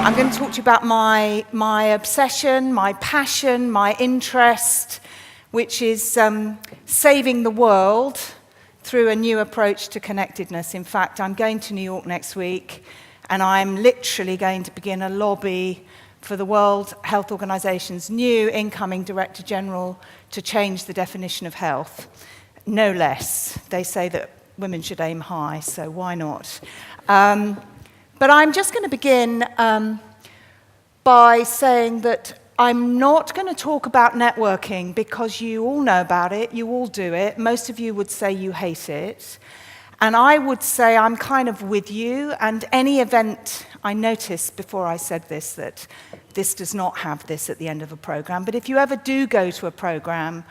I'm going to talk to you about my obsession, my passion, my interest, which is saving the world through a new approach to connectedness. In fact, I'm going to New York next week, and I'm literally going to begin a lobby for the World Health Organization's new incoming Director General to change the definition of health. No less. They say that women should aim high, so why not? But I'm just going to begin by saying that I'm not going to talk about networking because you all know about it, you all do it. Most of you would say you hate it. And I would say I'm kind of with you, and any event, I noticed before I said this that this does not have this at the end of a program, but if you ever do go to a program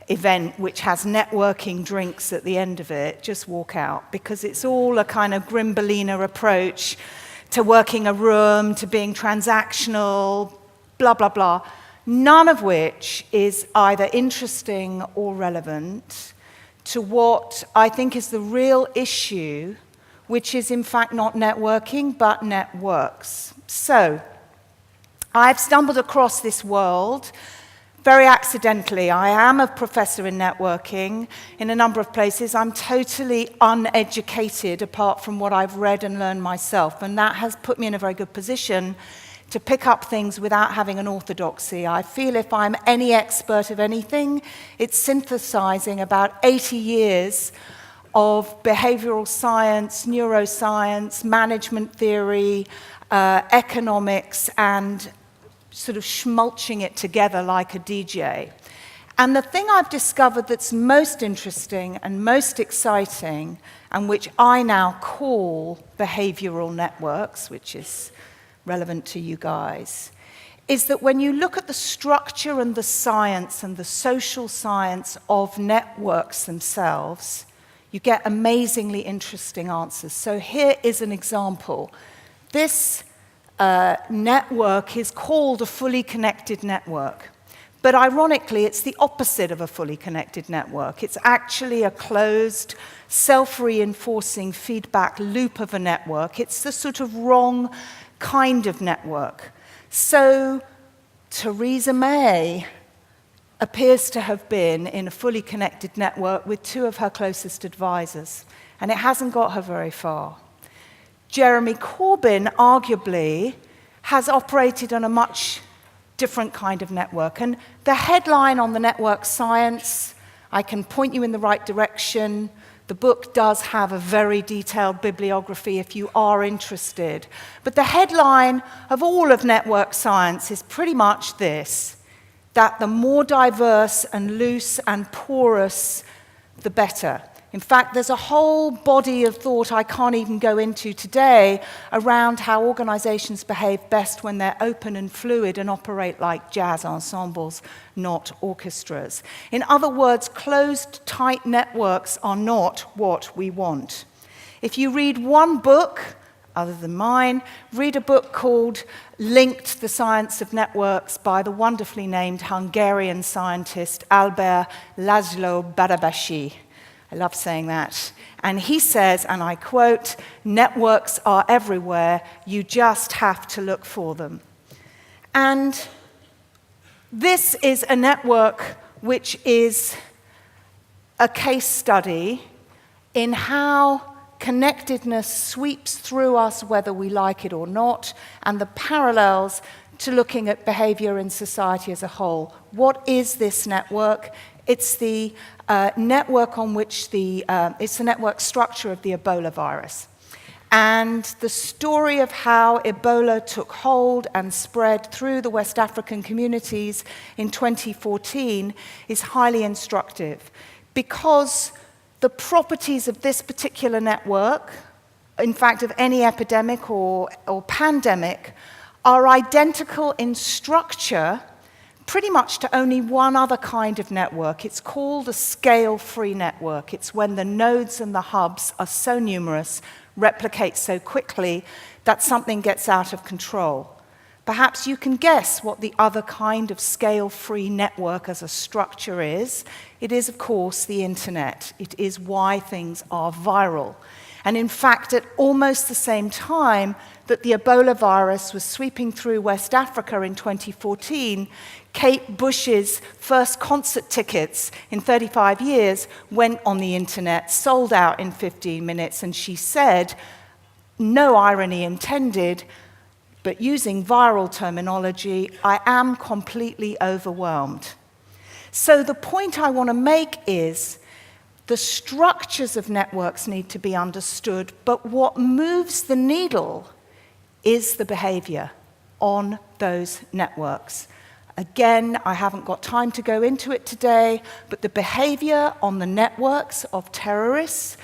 event which has networking drinks at the end of it, just walk out, because it's all a kind of Grimbalina approach to working a room, to being transactional, blah, blah, blah, none of which is either interesting or relevant to what I think is the real issue, which is in fact not networking, but networks. So, I've stumbled across this world very accidentally. I am a professor in networking in a number of places. I'm totally uneducated apart from what I've read and learned myself, and that has put me in a very good position to pick up things without having an orthodoxy. I feel if I'm any expert of anything, it's synthesizing about 80 years of behavioral science, neuroscience, management theory, economics, and sort of schmulching it together like a DJ. And the thing I've discovered that's most interesting and most exciting, and which I now call behavioral networks, which is relevant to you guys, is that when you look at the structure and the science and the social science of networks themselves, you get amazingly interesting answers. So here is an example. This network is called a fully connected network. But ironically, it's the opposite of a fully connected network. It's actually a closed, self-reinforcing feedback loop of a network. It's the sort of wrong kind of network. So Theresa May appears to have been in a fully connected network with two of her closest advisors, and it hasn't got her very far. Jeremy Corbyn, arguably, has operated on a much different kind of network. And the headline on the network science, I can point you in the right direction. The book does have a very detailed bibliography if you are interested. But the headline of all of network science is pretty much this, that the more diverse and loose and porous, the better. In fact, there's a whole body of thought I can't even go into today around how organizations behave best when they're open and fluid and operate like jazz ensembles, not orchestras. In other words, closed, tight networks are not what we want. If you read one book, other than mine, read a book called Linked: The Science of Networks by the wonderfully named Hungarian scientist Albert Laszlo Badabashi. I love saying that. And he says, and I quote, "Networks are everywhere, you just have to look for them." And this is a network which is a case study in how connectedness sweeps through us whether we like it or not, and the parallels to looking at behavior in society as a whole. What is this network? It's the network on which it's the network structure of the Ebola virus. And the story of how Ebola took hold and spread through the West African communities in 2014 is highly instructive, because the properties of this particular network, in fact of any epidemic or pandemic, are identical in structure pretty much to only one other kind of network. It's called a scale-free network. It's when the nodes and the hubs are so numerous, replicate so quickly, that something gets out of control. Perhaps you can guess what the other kind of scale-free network as a structure is. It is, of course, the internet. It is why things are viral. And in fact, at almost the same time that the Ebola virus was sweeping through West Africa in 2014, Kate Bush's first concert tickets in 35 years went on the internet, sold out in 15 minutes, and she said, no irony intended, but using viral terminology, I am completely overwhelmed. So the point I want to make is the structures of networks need to be understood, but what moves the needle is the behavior on those networks. Again, I haven't got time to go into it today, but the behavior on the networks of terrorists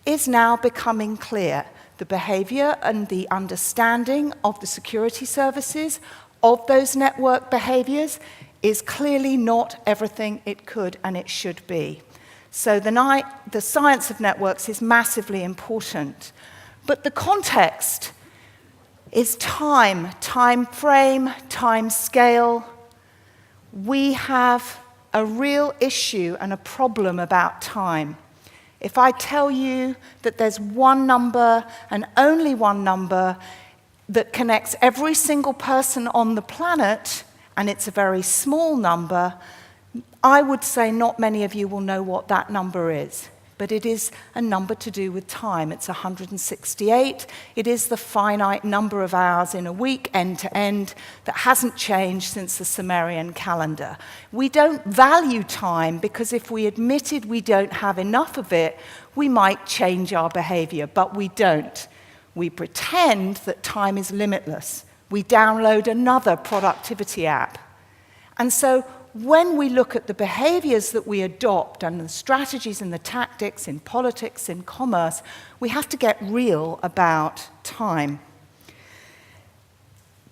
is now becoming clear. The behavior and the understanding of the security services of those network behaviors is clearly not everything it could and it should be. So the science of networks is massively important. But the context is time frame, time scale. We have a real issue and a problem about time. If I tell you that there's one number and only one number that connects every single person on the planet, and it's a very small number, I would say not many of you will know what that number is. But it is a number to do with time. It's 168. It is the finite number of hours in a week, end to end, that hasn't changed since the Sumerian calendar. We don't value time because if we admitted we don't have enough of it, we might change our behavior, but we don't. We pretend that time is limitless. We download another productivity app. And so when we look at the behaviors that we adopt and the strategies and the tactics in politics, in commerce, we have to get real about time.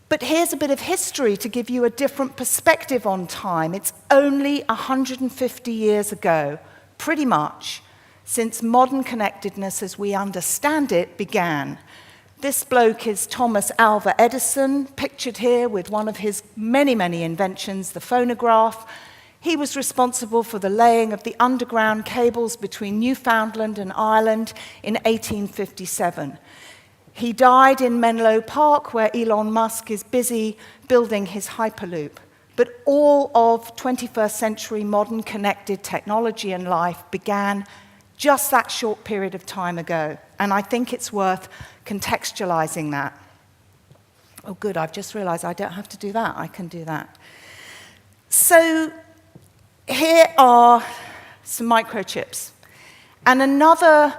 But here's a bit of history to give you a different perspective on time. It's only 150 years ago, pretty much, since modern connectedness as we understand it began. This bloke is Thomas Alva Edison, pictured here with one of his many, many inventions, the phonograph. He was responsible for the laying of the underground cables between Newfoundland and Ireland in 1857. He died in Menlo Park, where Elon Musk is busy building his Hyperloop. But all of 21st century modern connected technology and life began just that short period of time ago. And I think it's worth contextualizing that. Oh, good, I've just realized I don't have to do that. I can do that. So here are some microchips. And another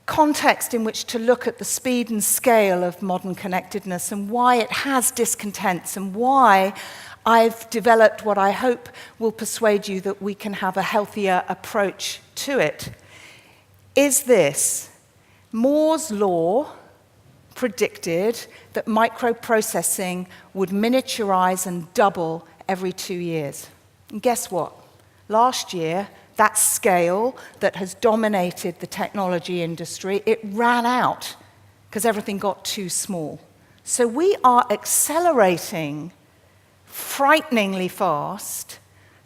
context in which to look at the speed and scale of modern connectedness and why it has discontents and why I've developed what I hope will persuade you that we can have a healthier approach to it, is this. Moore's law predicted that microprocessing would miniaturize and double every 2 years. And guess what? Last year, that scale that has dominated the technology industry, it ran out because everything got too small. So we are accelerating frighteningly fast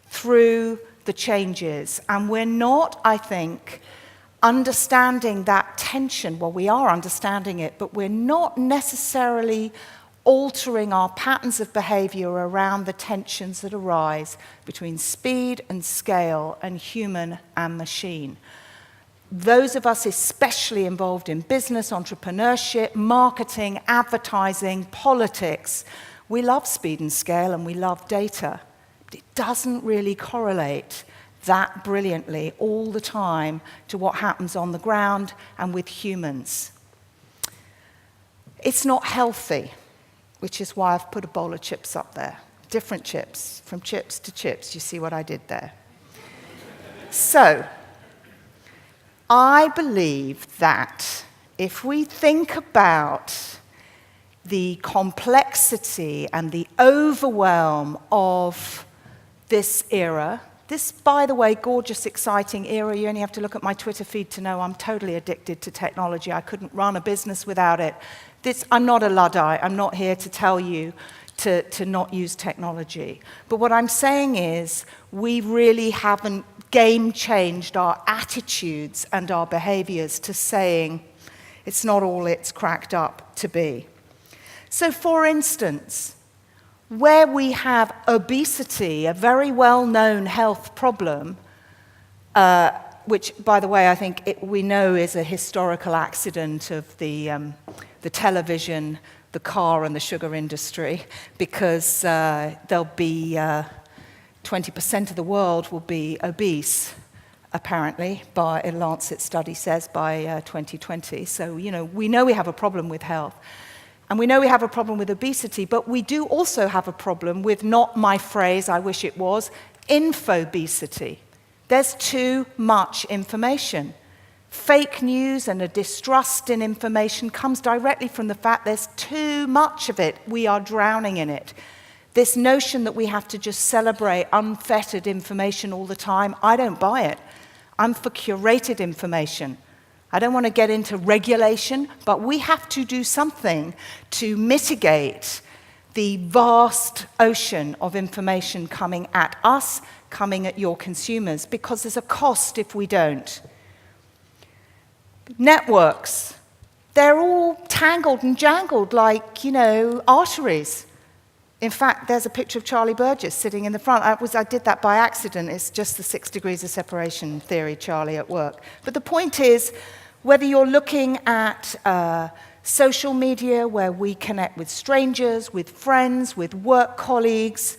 through the changes. And we're not, I think, understanding that tension. Well, we are understanding it, but we're not necessarily altering our patterns of behavior around the tensions that arise between speed and scale and human and machine. Those of us especially involved in business, entrepreneurship, marketing, advertising, politics, we love speed and scale and we love data. But it doesn't really correlate that brilliantly all the time to what happens on the ground and with humans. It's not healthy, which is why I've put a bowl of chips up there. Different chips, from chips to chips. You see what I did there? So, I believe that if we think about the complexity and the overwhelm of this era, this, by the way, gorgeous, exciting era, you only have to look at my Twitter feed to know I'm totally addicted to technology. I couldn't run a business without it. I'm not a Luddite. I'm not here to tell you to not use technology. But what I'm saying is we really haven't game-changed our attitudes and our behaviors to saying It's not all it's cracked up to be. So for instance, where we have obesity, a very well-known health problem, which, by the way, I think we know is a historical accident of the television, the car, and the sugar industry, because there'll be 20% of the world will be obese, apparently, by a Lancet study says, by 2020. So, we know we have a problem with health. And we know we have a problem with obesity, but we do also have a problem with, not my phrase, I wish it was, infobesity. There's too much information. Fake news and a distrust in information comes directly from the fact there's too much of it. We are drowning in it. This notion that we have to just celebrate unfettered information all the time, I don't buy it. I'm for curated information. I don't want to get into regulation, but we have to do something to mitigate the vast ocean of information coming at us, coming at your consumers, because there's a cost if we don't. Networks, they're all tangled and jangled like, arteries. In fact, there's a picture of Charlie Burgess sitting in the front. I did that by accident. It's just the 6 degrees of separation theory, Charlie at work. But the point is, whether you're looking at social media, where we connect with strangers, with friends, with work colleagues,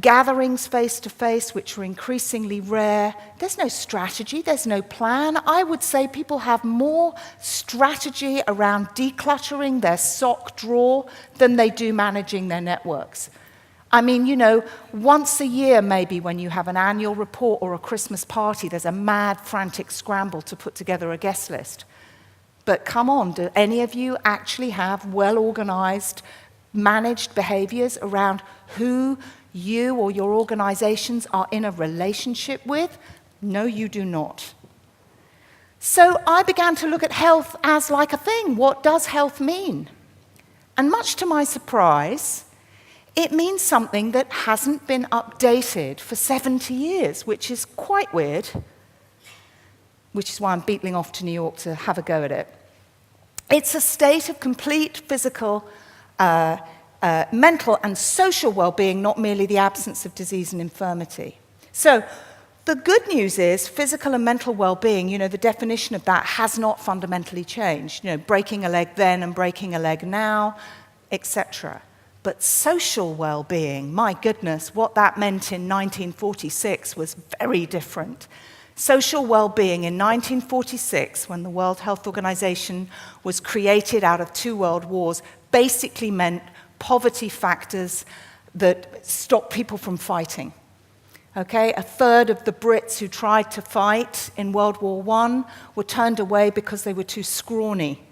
gatherings face-to-face, which are increasingly rare, there's no strategy, there's no plan. I would say people have more strategy around decluttering their sock drawer than they do managing their networks. I mean, once a year maybe when you have an annual report or a Christmas party, there's a mad, frantic scramble to put together a guest list. But come on, do any of you actually have well-organized, managed behaviors around who you or your organizations are in a relationship with? No, you do not. So I began to look at health as like a thing. What does health mean? And much to my surprise, it means something that hasn't been updated for 70 years, which is quite weird, which is why I'm beetling off to New York to have a go at it. It's a state of complete physical, mental, and social well-being, not merely the absence of disease and infirmity. So the good news is physical and mental well-being, the definition of that has not fundamentally changed. Breaking a leg then and breaking a leg now, etc. But social well-being, my goodness, what that meant in 1946 was very different. Social well-being in 1946, when the World Health Organization was created out of 2 world wars, basically meant poverty factors that stop people from fighting. Okay, 1/3 of the Brits who tried to fight in World War I were turned away because they were too scrawny.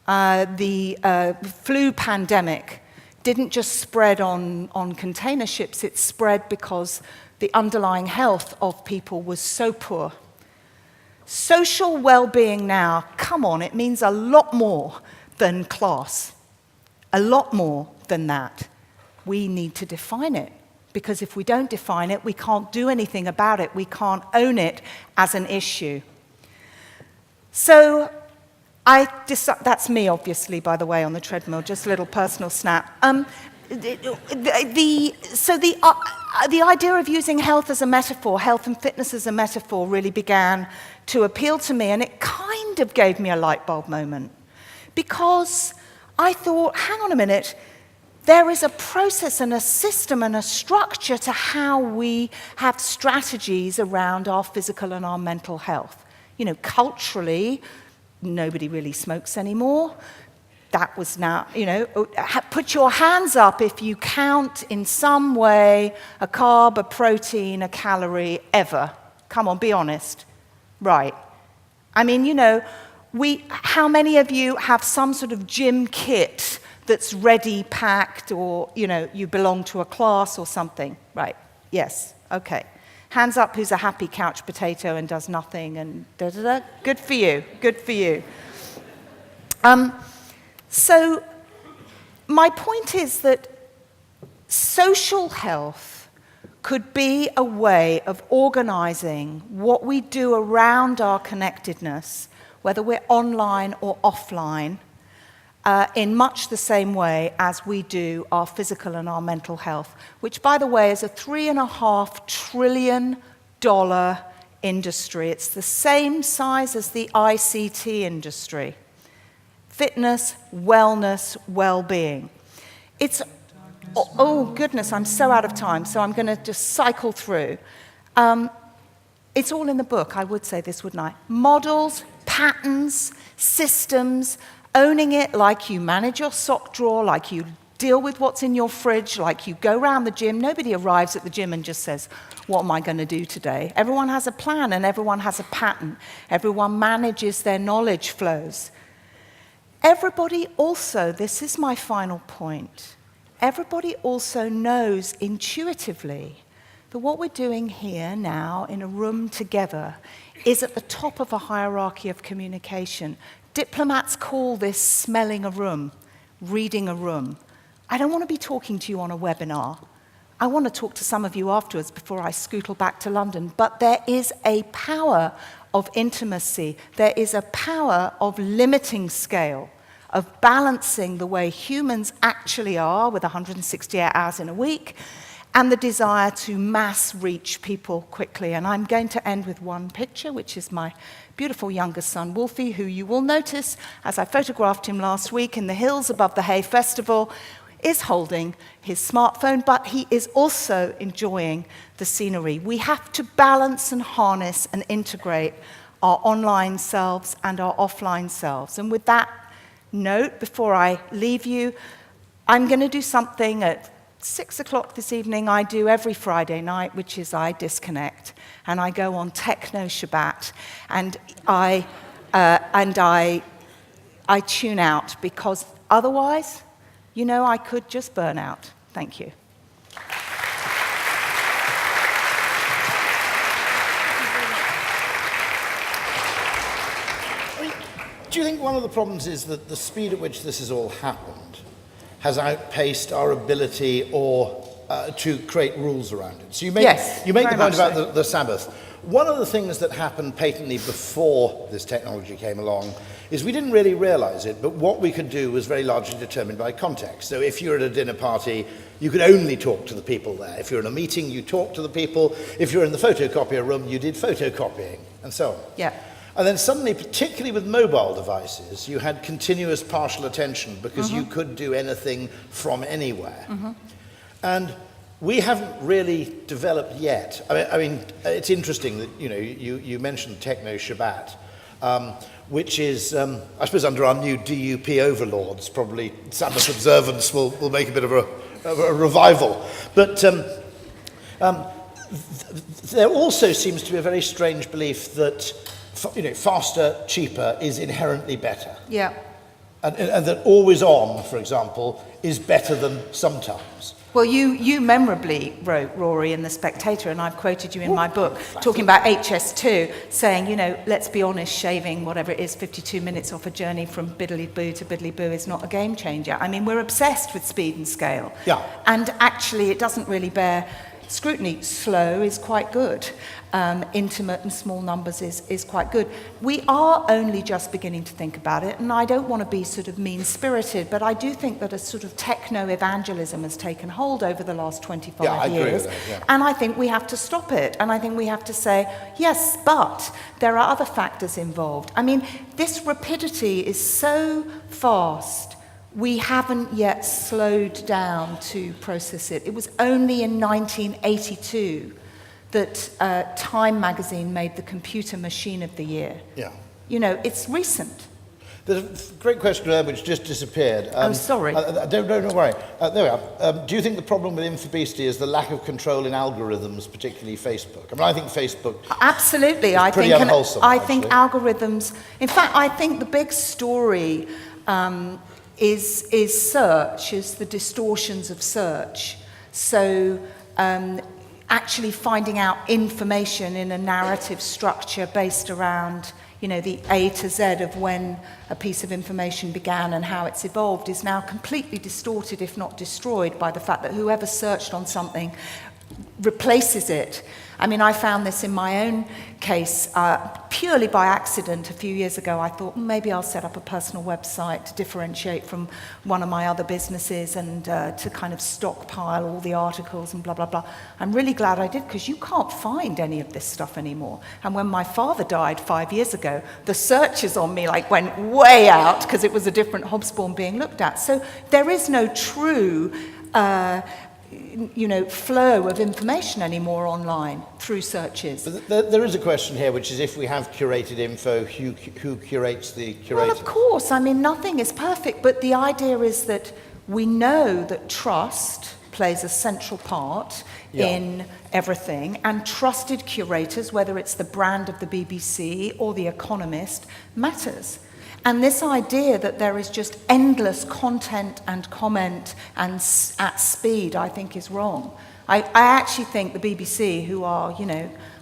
The flu pandemic didn't just spread on container ships, it spread because the underlying health of people was so poor. Social well-being now, come on, it means a lot more than class. A lot more than that. We need to define it, because if we don't define it, we can't do anything about it. We can't own it as an issue. So that's me, obviously, by the way, on the treadmill, just a little personal snap. The idea of using health as a metaphor, health and fitness as a metaphor, really began to appeal to me, and it kind of gave me a light bulb moment. Because I thought, hang on a minute, there is a process and a system and a structure to how we have strategies around our physical and our mental health. Culturally, nobody really smokes anymore. That was now, put your hands up if you count in some way a carb, a protein, a calorie, ever. Come on, be honest. Right. I mean, how many of you have some sort of gym kit that's ready, packed, or, you belong to a class or something? Right. Yes. Okay. Hands up who's a happy couch potato and does nothing and da-da-da. Good for you. Good for you. So my point is that social health could be a way of organizing what we do around our connectedness, whether we're online or offline, in much the same way as we do our physical and our mental health, which, by the way, is a $3.5 trillion industry. It's the same size as the ICT industry. Fitness, wellness, well-being. It's, oh goodness, I'm so out of time, so I'm going to just cycle through. It's all in the book. I would say this, wouldn't I? Models, patterns, systems, owning it like you manage your sock drawer, like you deal with what's in your fridge, like you go around the gym. Nobody arrives at the gym and just says, what am I going to do today? Everyone has a plan and everyone has a pattern. Everyone manages their knowledge flows. Everybody also, this is my final point, everybody also knows intuitively that what we're doing here now in a room together is at the top of a hierarchy of communication. Diplomats call this smelling a room, reading a room. I don't want to be talking to you on a webinar. I want to talk to some of you afterwards before I scootle back to London. But there is a power of intimacy. There is a power of limiting scale, of balancing the way humans actually are with 168 hours in a week, and the desire to mass reach people quickly. And I'm going to end with one picture, which is my beautiful youngest son, Wolfie, who you will notice, as I photographed him last week in the hills above the Hay Festival, is holding his smartphone, but he is also enjoying the scenery. We have to balance and harness and integrate our online selves and our offline selves. And with that note, before I leave you, I'm going to do something at 6 o'clock this evening I do every Friday night, which is I disconnect, and I go on Techno Shabbat, and I tune out, because otherwise, you know, I could just burn out. Thank you. Do you think one of the problems is that the speed at which this has all happened has outpaced our ability to create rules around it? So you make the point about the Sabbath. One of the things that happened patently before this technology came along is we didn't really realize it, but what we could do was very largely determined by context. So if you're at a dinner party, you could only talk to the people there. If you're in a meeting, you talk to the people. If you're in the photocopier room, you did photocopying, and so on. Yeah. And then suddenly, particularly with mobile devices, you had continuous partial attention because you could do anything from anywhere. And we haven't really developed yet. I mean, it's interesting that, you know, you mentioned Techno Shabbat, which is, I suppose under our new DUP overlords, probably Sabbath observance will make a bit of a revival. But there also seems to be a very strange belief that, you know, faster, cheaper is inherently better. Yeah. And that always on, for example, is better than sometimes. Well, you memorably wrote, Rory, in The Spectator, and I've quoted you in my book, talking about HS2, saying, you know, let's be honest, shaving whatever it is, 52 minutes off a journey from Biddly-Boo to Biddly-Boo is not a game changer. I mean, we're obsessed with speed and scale. Yeah. And actually, it doesn't really bear scrutiny. Slow is quite good. Intimate and small numbers is quite good. We are only just beginning to think about it, and I don't want to be sort of mean-spirited, but I do think that a sort of techno-evangelism has taken hold over the last 25 years. I agree with that, yeah. And I think we have to stop it, and I think we have to say, yes, but there are other factors involved. I mean, this rapidity is so fast, we haven't yet slowed down to process it. It was only in 1982 that Time magazine made the computer machine of the year. Yeah. You know, it's recent. There's a great question there which just disappeared. Oh, sorry. Don't worry. There we are. Do you think the problem with Infobesity is the lack of control in algorithms, particularly Facebook? I mean, I think Facebook Absolutely. is pretty unwholesome. I think algorithms... In fact, I think the big story is search, is the distortions of search. So... actually finding out information in a narrative structure based around, you know, the A to Z of when a piece of information began and how it's evolved is now completely distorted, if not destroyed, by the fact that whoever searched on something replaces it. I mean, I found this in my own case purely by accident. A few years ago, I thought maybe I'll set up a personal website to differentiate from one of my other businesses and to kind of stockpile all the articles and blah, blah, blah. I'm really glad I did, because you can't find any of this stuff anymore. And when my father died 5 years ago, the searches on me like went way out because it was a different Hobsbawm being looked at. So there is no true flow of information anymore online through searches. But there is a question here, which is if we have curated info, who curates the curated? Well, of course. I mean, nothing is perfect, but the idea is that we know that trust plays a central part in everything, and trusted curators, whether it's the brand of the BBC or the Economist, matters. And this idea that there is just endless content and comment and at speed, I think is wrong. I actually think the BBC, who are,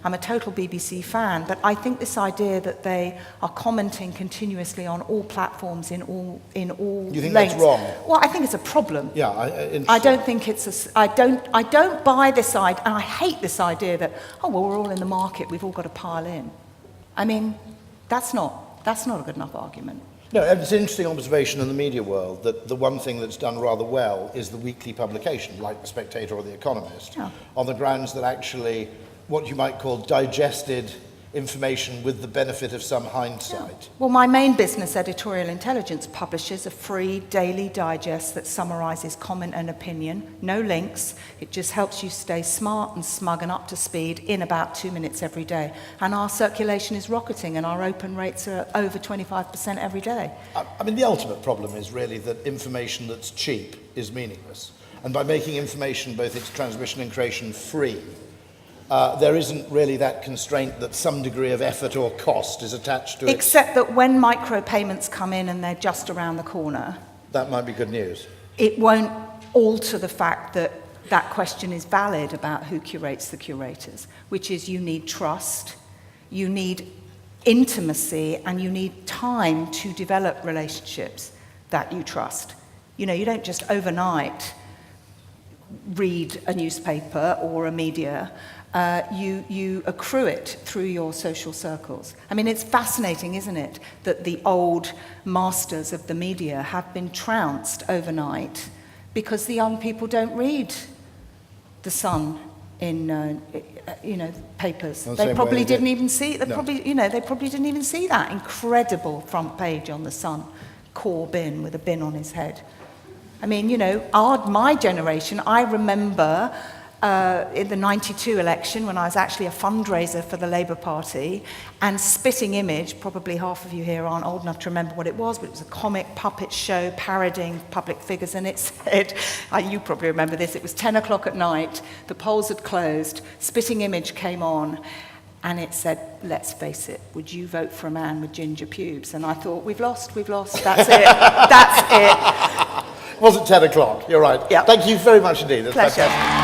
I'm a total BBC fan, but I think this idea that they are commenting continuously on all platforms in all You think lengths, that's wrong? Well, I think it's a problem. Yeah, I don't think it's I don't buy this idea, and I hate this idea that, we're all in the market, we've all got to pile in. I mean, that's not a good enough argument. No, it's an interesting observation in the media world that the one thing that's done rather well is the weekly publication, like The Spectator or The Economist, on the grounds that actually what you might call digested information with the benefit of some hindsight. Yeah. Well, my main business, Editorial Intelligence, publishes a free daily digest that summarises comment and opinion, no links. It just helps you stay smart and smug and up to speed in about 2 minutes every day. And our circulation is rocketing, and our open rates are over 25% every day. I mean, the ultimate problem is really that information that's cheap is meaningless. And by making information, both its transmission and creation, free, there isn't really that constraint that some degree of effort or cost is attached to it. Except that when micropayments come in and they're just around the corner, that might be good news. It won't alter the fact that that question is valid about who curates the curators, which is you need trust, you need intimacy, and you need time to develop relationships that you trust. You don't just overnight read a newspaper or a media. You accrue it through your social circles. I mean, it's fascinating, isn't it, that the old masters of the media have been trounced overnight because the young people don't read The Sun in papers. They probably didn't even see. They probably didn't even see that incredible front page on The Sun, Corbyn with a bin on his head. I mean, my generation, I remember in the 92 election when I was actually a fundraiser for the Labour Party, and Spitting Image, probably half of you here aren't old enough to remember what it was, but it was a comic puppet show parodying public figures, and it said, you probably remember this, it was 10 o'clock at night, the polls had closed, Spitting Image came on, and it said, let's face it, would you vote for a man with ginger pubes? And I thought, we've lost, that's it, that's it. It wasn't 10 o'clock, you're right. Yep. Thank you very much indeed. That's Pleasure. fantastic.